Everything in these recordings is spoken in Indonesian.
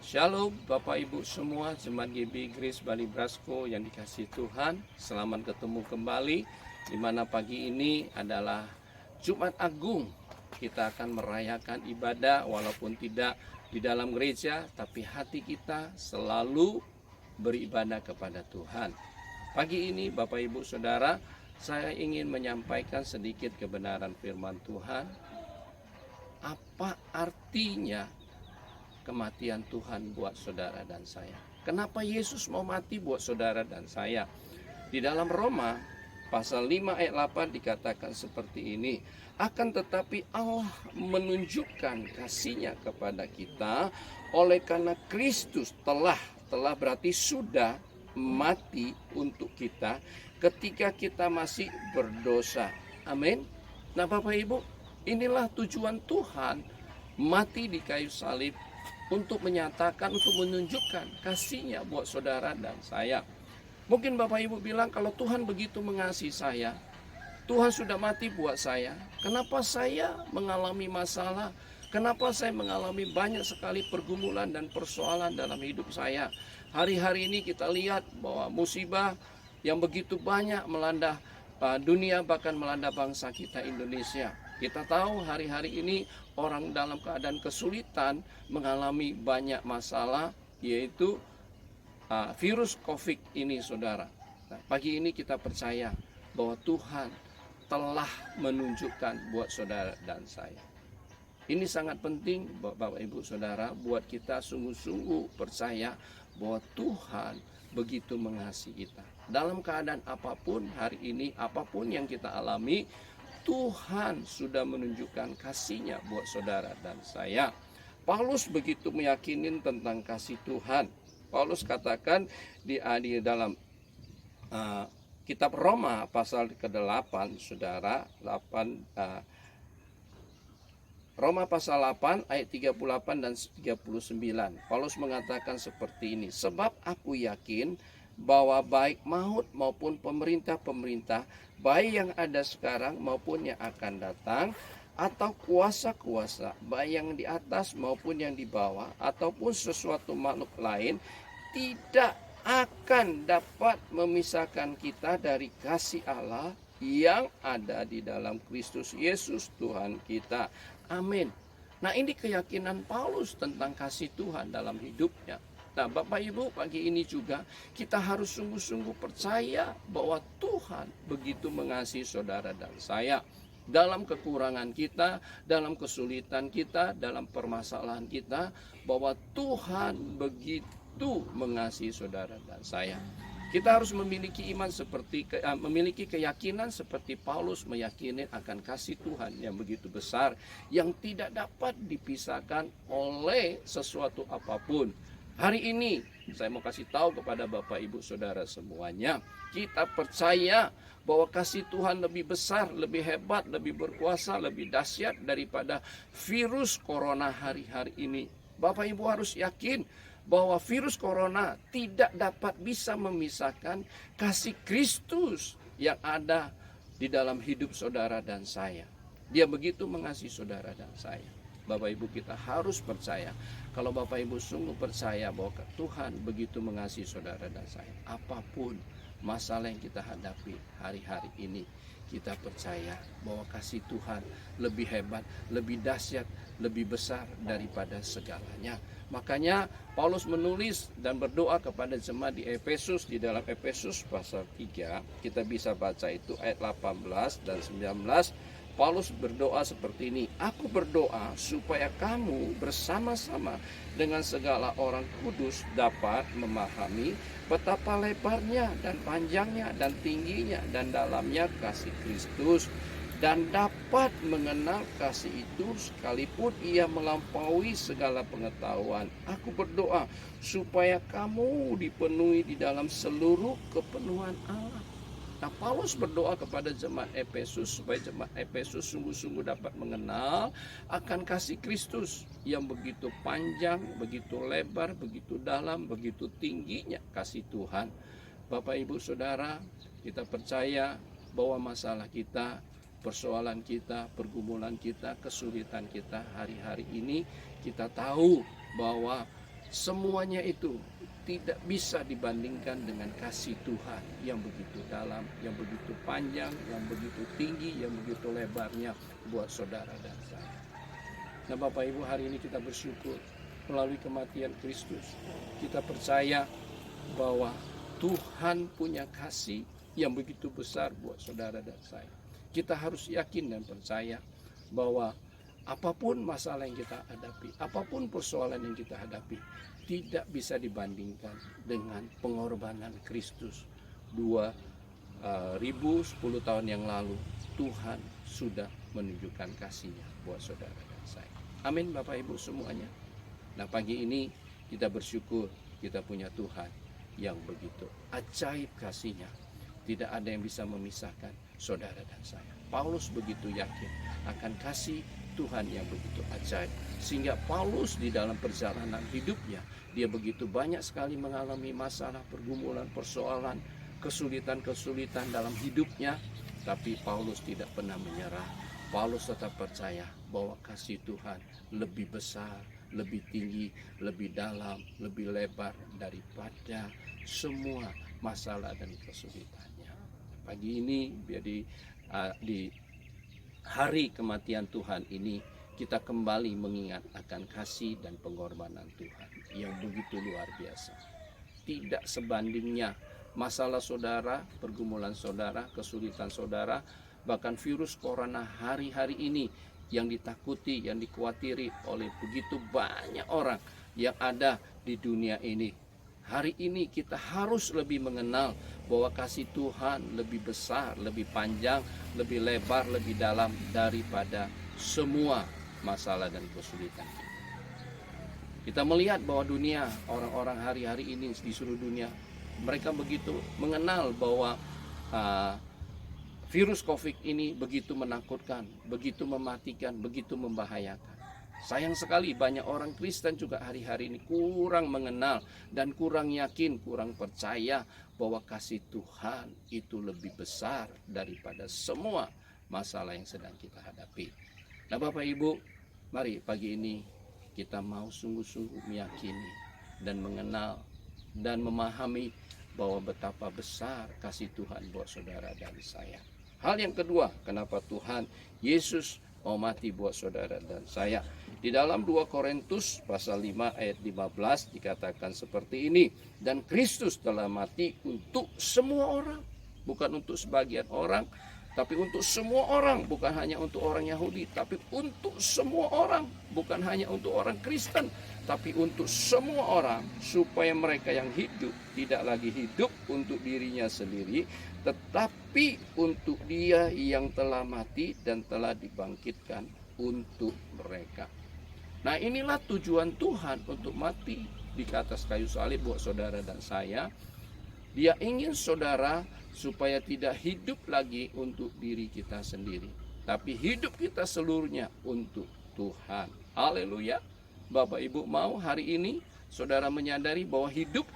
Shalom Bapak Ibu semua, Jemaat GB Grace Bali Brasco yang dikasihi Tuhan. Selamat ketemu kembali, di mana pagi ini adalah Jumat Agung. Kita akan merayakan ibadah walaupun tidak di dalam gereja, tapi hati kita selalu beribadah kepada Tuhan. Pagi ini Bapak Ibu Saudara, saya ingin menyampaikan sedikit kebenaran firman Tuhan. Apa artinya kematian Tuhan buat saudara dan saya? Kenapa Yesus mau mati buat saudara dan saya? Di dalam Roma pasal 5 ayat 8 dikatakan seperti ini. Akan tetapi Allah menunjukkan kasih-Nya kepada kita oleh karena Kristus telah berarti sudah mati untuk kita ketika kita masih berdosa. Amin. Nah Bapak Ibu, inilah tujuan Tuhan mati di kayu salib, untuk menyatakan, untuk menunjukkan kasih-Nya buat saudara dan saya. Mungkin Bapak Ibu bilang, kalau Tuhan begitu mengasihi saya, Tuhan sudah mati buat saya, kenapa saya mengalami masalah? Kenapa saya mengalami banyak sekali pergumulan dan persoalan dalam hidup saya? Hari-hari ini kita lihat bahwa musibah yang begitu banyak melanda dunia, bahkan melanda bangsa kita Indonesia. Kita tahu hari-hari ini orang dalam keadaan kesulitan, mengalami banyak masalah, yaitu virus COVID ini, saudara. Nah, pagi ini kita percaya bahwa Tuhan telah menunjukkan buat saudara dan saya. Ini sangat penting Bapak Ibu Saudara, buat kita sungguh-sungguh percaya bahwa Tuhan begitu mengasihi kita. Dalam keadaan apapun hari ini, apapun yang kita alami, Tuhan sudah menunjukkan kasih-Nya buat saudara dan saya. Paulus begitu meyakini tentang kasih Tuhan. Paulus katakan di dalam kitab Roma pasal ke-8, saudara, Roma pasal 8 ayat 38 dan 39. Paulus mengatakan seperti ini. Sebab aku yakin bahwa baik maut maupun pemerintah-pemerintah, baik yang ada sekarang maupun yang akan datang, atau kuasa-kuasa, baik yang di atas maupun yang di bawah, ataupun sesuatu makhluk lain, tidak akan dapat memisahkan kita dari kasih Allah yang ada di dalam Kristus Yesus Tuhan kita. Amin. Nah, ini keyakinan Paulus tentang kasih Tuhan dalam hidupnya. Nah Bapak Ibu, pagi ini juga kita harus sungguh-sungguh percaya bahwa Tuhan begitu mengasihi saudara dan saya. Dalam kekurangan kita, dalam kesulitan kita, dalam permasalahan kita, bahwa Tuhan begitu mengasihi saudara dan saya. Kita harus memiliki memiliki keyakinan seperti Paulus meyakini akan kasih Tuhan yang begitu besar, yang tidak dapat dipisahkan oleh sesuatu apapun. Hari ini saya mau kasih tahu kepada Bapak Ibu Saudara semuanya, kita percaya bahwa kasih Tuhan lebih besar, lebih hebat, lebih berkuasa, lebih dahsyat daripada virus corona hari-hari ini. Bapak Ibu harus yakin bahwa virus corona tidak dapat bisa memisahkan kasih Kristus yang ada di dalam hidup saudara dan saya. Dia begitu mengasihi saudara dan saya. Bapak Ibu, kita harus percaya. Kalau Bapak Ibu sungguh percaya bahwa Tuhan begitu mengasihi saudara dan saya, apapun masalah yang kita hadapi hari-hari ini, kita percaya bahwa kasih Tuhan lebih hebat, lebih dahsyat, lebih besar daripada segalanya. Makanya Paulus menulis dan berdoa kepada jemaat di Efesus, di dalam Efesus pasal 3, kita bisa baca itu ayat 18 dan 19. Paulus berdoa seperti ini. Aku berdoa supaya kamu bersama-sama dengan segala orang kudus dapat memahami betapa lebarnya dan panjangnya dan tingginya dan dalamnya kasih Kristus, dan dapat mengenal kasih itu sekalipun ia melampaui segala pengetahuan. Aku berdoa supaya kamu dipenuhi di dalam seluruh kepenuhan Allah. Nah, Paulus berdoa kepada jemaat Efesus supaya jemaat Efesus sungguh-sungguh dapat mengenal akan kasih Kristus yang begitu panjang, begitu lebar, begitu dalam, begitu tingginya kasih Tuhan. Bapak Ibu Saudara, kita percaya bahwa masalah kita, persoalan kita, pergumulan kita, kesulitan kita hari-hari ini, kita tahu bahwa Semuanya itu tidak bisa dibandingkan dengan kasih Tuhan yang begitu dalam, yang begitu panjang, yang begitu tinggi, yang begitu lebarnya buat saudara dan saya. Nah Bapak Ibu, hari ini kita bersyukur melalui kematian Kristus. Kita percaya bahwa Tuhan punya kasih yang begitu besar buat saudara dan saya. Kita harus yakin dan percaya bahwa apapun masalah yang kita hadapi, apapun persoalan yang kita hadapi, tidak bisa dibandingkan dengan pengorbanan Kristus. 2010 tahun yang lalu Tuhan sudah menunjukkan kasih-Nya buat saudara dan saya. Amin Bapak Ibu semuanya. Nah pagi ini kita bersyukur kita punya Tuhan yang begitu ajaib kasih-Nya. Tidak ada yang bisa memisahkan saudara dan saya. Paulus begitu yakin akan kasih Tuhan yang begitu ajaib, sehingga Paulus di dalam perjalanan hidupnya dia begitu banyak sekali mengalami masalah, pergumulan, persoalan, kesulitan-kesulitan dalam hidupnya, tapi Paulus tidak pernah menyerah. Paulus tetap percaya bahwa kasih Tuhan lebih besar, lebih tinggi, lebih dalam, lebih lebar daripada semua masalah dan kesulitannya. Pagi ini di hari kematian Tuhan ini kita kembali mengingat akan kasih dan pengorbanan Tuhan yang begitu luar biasa. Tidak sebandingnya masalah saudara, pergumulan saudara, kesulitan saudara, bahkan virus corona hari-hari ini yang ditakuti, yang dikhawatiri oleh begitu banyak orang yang ada di dunia ini. Hari ini kita harus lebih mengenal bahwa kasih Tuhan lebih besar, lebih panjang, lebih lebar, lebih dalam daripada semua masalah dan kesulitan. Kita melihat bahwa dunia, orang-orang hari-hari ini di seluruh dunia, mereka begitu mengenal bahwa virus COVID ini begitu menakutkan, begitu mematikan, begitu membahayakan. Sayang sekali banyak orang Kristen juga hari-hari ini kurang mengenal dan kurang yakin, kurang percaya bahwa kasih Tuhan itu lebih besar daripada semua masalah yang sedang kita hadapi. Nah Bapak Ibu, mari pagi ini kita mau sungguh-sungguh meyakini dan mengenal dan memahami bahwa betapa besar kasih Tuhan buat saudara dan saya. Hal yang kedua, kenapa Tuhan Yesus mau mati buat saudara dan saya. Di dalam 2 Korintus pasal 5 ayat 15 dikatakan seperti ini. Dan Kristus telah mati untuk semua orang. Bukan untuk sebagian orang, tapi untuk semua orang. Bukan hanya untuk orang Yahudi, tapi untuk semua orang. Bukan hanya untuk orang Kristen, tapi untuk semua orang. Supaya mereka yang hidup tidak lagi hidup untuk dirinya sendiri, tetapi untuk Dia yang telah mati dan telah dibangkitkan untuk mereka. Nah inilah tujuan Tuhan untuk mati di atas kayu salib buat saudara dan saya. Dia ingin saudara supaya tidak hidup lagi untuk diri kita sendiri, tapi hidup kita seluruhnya untuk Tuhan. Haleluya. Bapak Ibu mau hari ini saudara menyadari bahwa hidup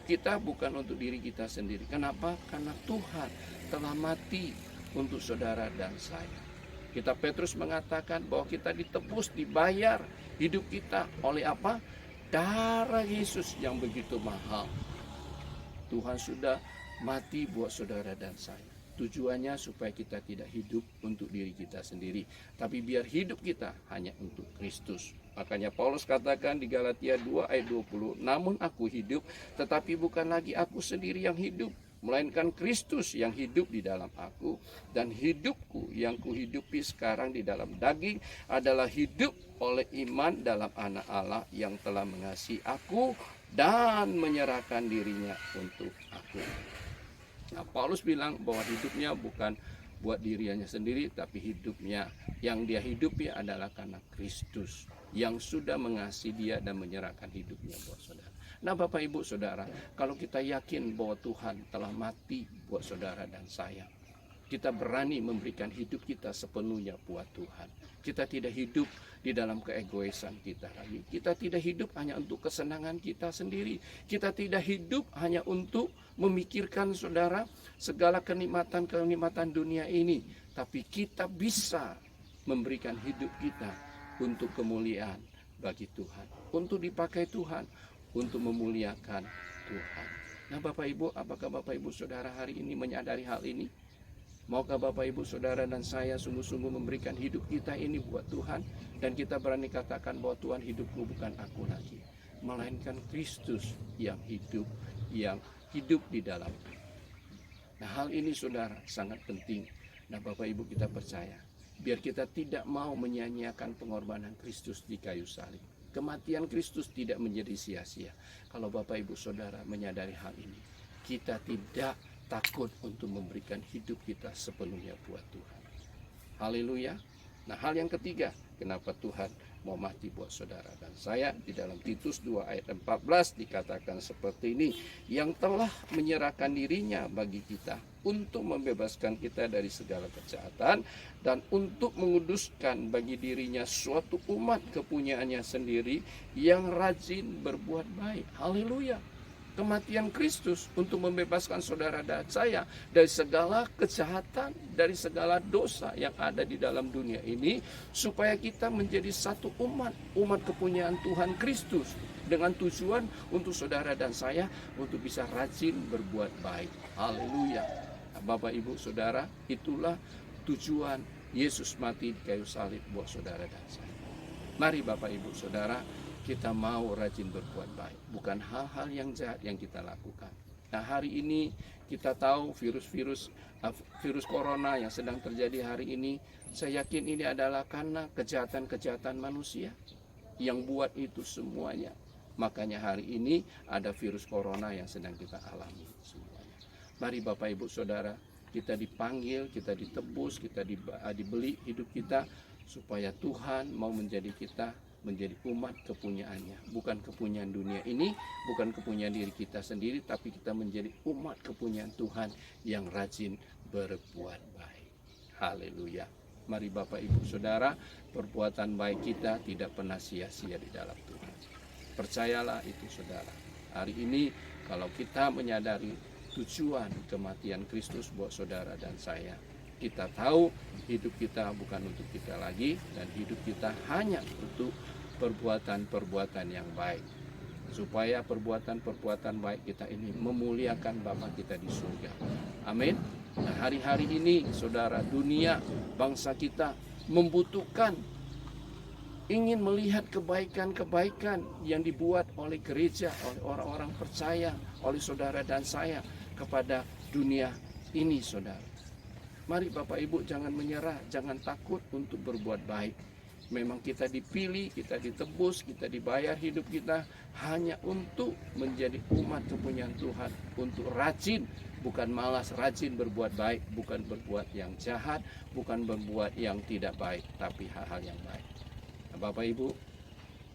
kita bukan untuk diri kita sendiri. Kenapa? Karena Tuhan telah mati untuk saudara dan saya. Kitab Petrus mengatakan bahwa kita ditebus, dibayar hidup kita oleh apa? Darah Yesus yang begitu mahal. Tuhan sudah mati buat saudara dan saya. Tujuannya supaya kita tidak hidup untuk diri kita sendiri, tapi biar hidup kita hanya untuk Kristus. Makanya Paulus katakan di Galatia 2 ayat 20, namun aku hidup, tetapi bukan lagi aku sendiri yang hidup, melainkan Kristus yang hidup di dalam aku, dan hidupku yang kuhidupi sekarang di dalam daging adalah hidup oleh iman dalam Anak Allah yang telah mengasihi aku dan menyerahkan dirinya untuk aku. Nah, Paulus bilang bahwa hidupnya bukan buat dirinya sendiri, tapi hidupnya yang dia hidupi adalah karena Kristus yang sudah mengasihi dia dan menyerahkan hidupnya buat saudara. Nah Bapak Ibu Saudara, kalau kita yakin bahwa Tuhan telah mati buat saudara dan saya, kita berani memberikan hidup kita sepenuhnya buat Tuhan. Kita tidak hidup di dalam keegoisan kita lagi. Kita tidak hidup hanya untuk kesenangan kita sendiri. Kita tidak hidup hanya untuk memikirkan saudara segala kenikmatan-kenikmatan dunia ini. Tapi kita bisa memberikan hidup kita untuk kemuliaan bagi Tuhan, untuk dipakai Tuhan, untuk memuliakan Tuhan. Nah Bapak Ibu, apakah Bapak Ibu Saudara hari ini menyadari hal ini? Maukah Bapak Ibu Saudara dan saya sungguh-sungguh memberikan hidup kita ini buat Tuhan, dan kita berani katakan bahwa Tuhan, hidupku bukan aku lagi, melainkan Kristus yang hidup di dalam. Nah hal ini Saudara sangat penting. Nah Bapak Ibu, kita percaya, biar kita tidak mau menyia-nyiakan pengorbanan Kristus di kayu salib. Kematian Kristus tidak menjadi sia-sia. Kalau Bapak Ibu Saudara menyadari hal ini, kita tidak takut untuk memberikan hidup kita sepenuhnya buat Tuhan. Haleluya. Nah hal yang ketiga, kenapa Tuhan mau mati buat saudara dan saya, di dalam Titus 2 ayat 14 dikatakan seperti ini, yang telah menyerahkan dirinya bagi kita untuk membebaskan kita dari segala kejahatan dan untuk menguduskan bagi dirinya suatu umat kepunyaannya sendiri yang rajin berbuat baik. Haleluya. Kematian Kristus untuk membebaskan saudara dan saya dari segala kejahatan, dari segala dosa yang ada di dalam dunia ini, supaya kita menjadi satu umat kepunyaan Tuhan Kristus, dengan tujuan untuk saudara dan saya untuk bisa rajin berbuat baik. Haleluya. Nah, Bapak Ibu Saudara, itulah tujuan Yesus mati di kayu salib buat saudara dan saya. Mari Bapak Ibu Saudara, kita mau rajin berbuat baik, bukan hal-hal yang jahat yang kita lakukan. Nah hari ini kita tahu virus corona yang sedang terjadi hari ini, saya yakin ini adalah karena kejahatan-kejahatan manusia yang buat itu semuanya. Makanya hari ini ada virus corona yang sedang kita alami semuanya. Mari Bapak Ibu Saudara, kita dipanggil, kita ditebus, kita dibeli hidup kita, supaya Tuhan mau menjadi kita menjadi umat kepunyaannya, bukan kepunyaan dunia ini, bukan kepunyaan diri kita sendiri, tapi kita menjadi umat kepunyaan Tuhan yang rajin berbuat baik. Haleluya. Mari Bapak Ibu Saudara, perbuatan baik kita tidak pernah sia-sia di dalam Tuhan. Percayalah itu Saudara. Hari ini kalau kita menyadari tujuan kematian Kristus buat saudara dan saya, kita tahu hidup kita bukan untuk kita lagi, dan hidup kita hanya untuk perbuatan-perbuatan yang baik, supaya perbuatan-perbuatan baik kita ini memuliakan Bapa kita di surga. Amin. Nah, hari-hari ini saudara, dunia, bangsa kita membutuhkan, ingin melihat kebaikan-kebaikan yang dibuat oleh gereja, oleh orang-orang percaya, oleh saudara dan saya kepada dunia ini saudara. Mari Bapak Ibu jangan menyerah, jangan takut untuk berbuat baik. Memang kita dipilih, kita ditebus, kita dibayar hidup kita hanya untuk menjadi umat kepunyaan Tuhan, untuk rajin, bukan malas, rajin berbuat baik, bukan berbuat yang jahat, bukan berbuat yang tidak baik, tapi hal-hal yang baik. Nah, Bapak Ibu,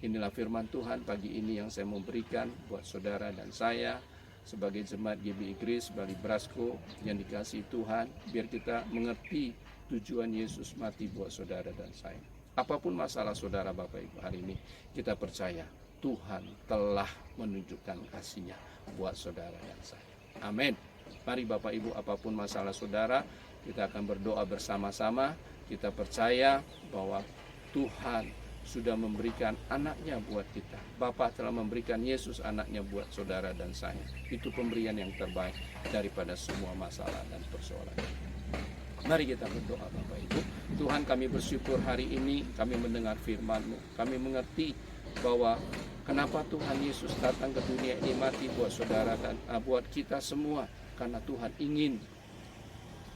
inilah firman Tuhan pagi ini yang saya memberikan buat saudara dan saya sebagai jemaat GBI Grace Bali Brasco yang dikasihi Tuhan, biar kita mengerti tujuan Yesus mati buat saudara dan saya. Apapun masalah saudara Bapak Ibu hari ini, kita percaya Tuhan telah menunjukkan kasih-Nya buat saudara dan saya. Amin. Mari Bapak Ibu, apapun masalah saudara, kita akan berdoa bersama-sama. Kita percaya bahwa Tuhan sudah memberikan anaknya buat kita. Bapa telah memberikan Yesus anaknya buat saudara dan saya. Itu pemberian yang terbaik daripada semua masalah dan persoalan. Mari kita berdoa Bapak Ibu. Tuhan, kami bersyukur hari ini kami mendengar firman-Mu. Kami mengerti bahwa kenapa Tuhan Yesus datang ke dunia ini mati buat saudara dan buat kita semua. Karena Tuhan ingin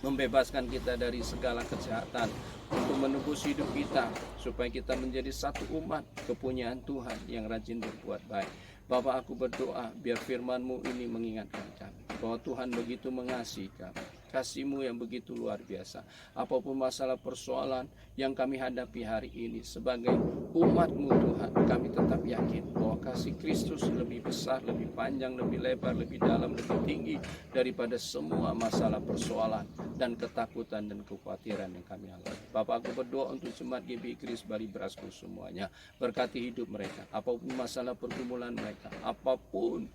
membebaskan kita dari segala kejahatan, untuk menebus hidup kita, supaya kita menjadi satu umat kepunyaan Tuhan yang rajin berbuat baik. Bapak, aku berdoa biar firman-Mu ini mengingatkan kami bahwa Tuhan begitu mengasihi kami, kasih-Mu yang begitu luar biasa. Apapun masalah persoalan yang kami hadapi hari ini sebagai umat-Mu Tuhan, kami tetap yakin bahwa kasih Kristus lebih besar, lebih panjang, lebih lebar, lebih dalam, lebih tinggi daripada semua masalah persoalan dan ketakutan dan kekhawatiran yang kami alami. Bapak, aku berdoa untuk jemaat GBI Grace Bali Brasco semuanya. Berkati hidup mereka, apapun masalah pergumulan mereka, apapun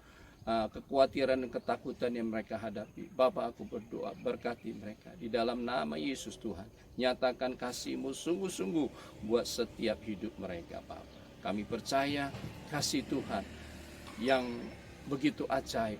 kekhawatiran dan ketakutan yang mereka hadapi. Bapak, aku berdoa berkati mereka di dalam nama Yesus Tuhan. Nyatakan kasih-Mu sungguh-sungguh buat setiap hidup mereka Bapak. Kami percaya kasih Tuhan yang begitu ajaib,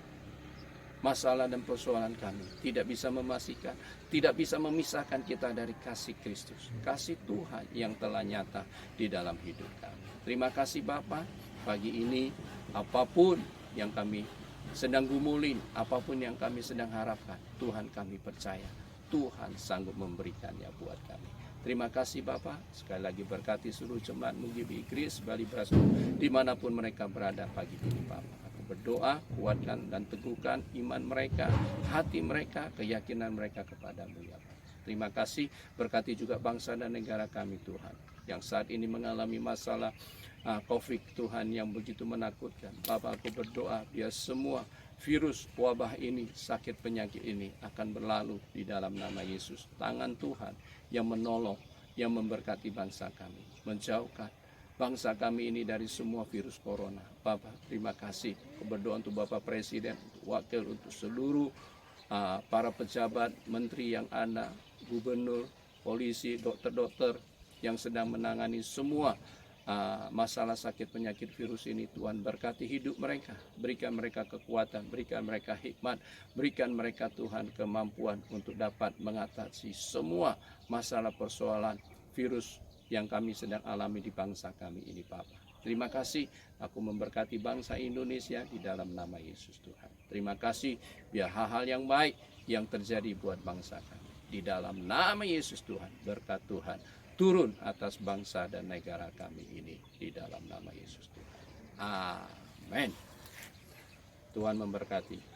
masalah dan persoalan kami tidak bisa memastikan, tidak bisa memisahkan kita dari kasih Kristus, kasih Tuhan yang telah nyata di dalam hidup kami. Terima kasih Bapa, pagi ini apapun yang kami sedang gumulin, apapun yang kami sedang harapkan, Tuhan kami percaya, Tuhan sanggup memberikannya buat kami. Terima kasih Bapa, sekali lagi berkati seluruh jemaat Mugibi Kris Bali Brasu dimanapun mereka berada pagi ini Bapa. Aku berdoa, kuatkan dan teguhkan iman mereka, hati mereka, keyakinan mereka kepadamu ya Bapa. Terima kasih, berkati juga bangsa dan negara kami Tuhan, yang saat ini mengalami masalah COVID Tuhan yang begitu menakutkan. Bapak, aku berdoa biar semua virus wabah ini, sakit penyakit ini akan berlalu di dalam nama Yesus. Tangan Tuhan yang menolong, yang memberkati bangsa kami, menjauhkan bangsa kami ini dari semua virus corona. Bapak, terima kasih. Aku berdoa untuk Bapak Presiden, untuk Wakil, untuk seluruh para pejabat, menteri yang ada, gubernur, polisi, dokter-dokter yang sedang menangani semua masalah sakit penyakit virus ini. Tuhan berkati hidup mereka, berikan mereka kekuatan, berikan mereka hikmat, berikan mereka Tuhan kemampuan untuk dapat mengatasi semua masalah persoalan virus yang kami sedang alami di bangsa kami ini Bapak. Terima kasih, aku memberkati bangsa Indonesia di dalam nama Yesus Tuhan. Terima kasih, biar hal-hal yang baik yang terjadi buat bangsa kami. Di dalam nama Yesus Tuhan, berkat Tuhan turun atas bangsa dan negara kami ini di dalam nama Yesus Tuhan. Amin. Tuhan memberkati.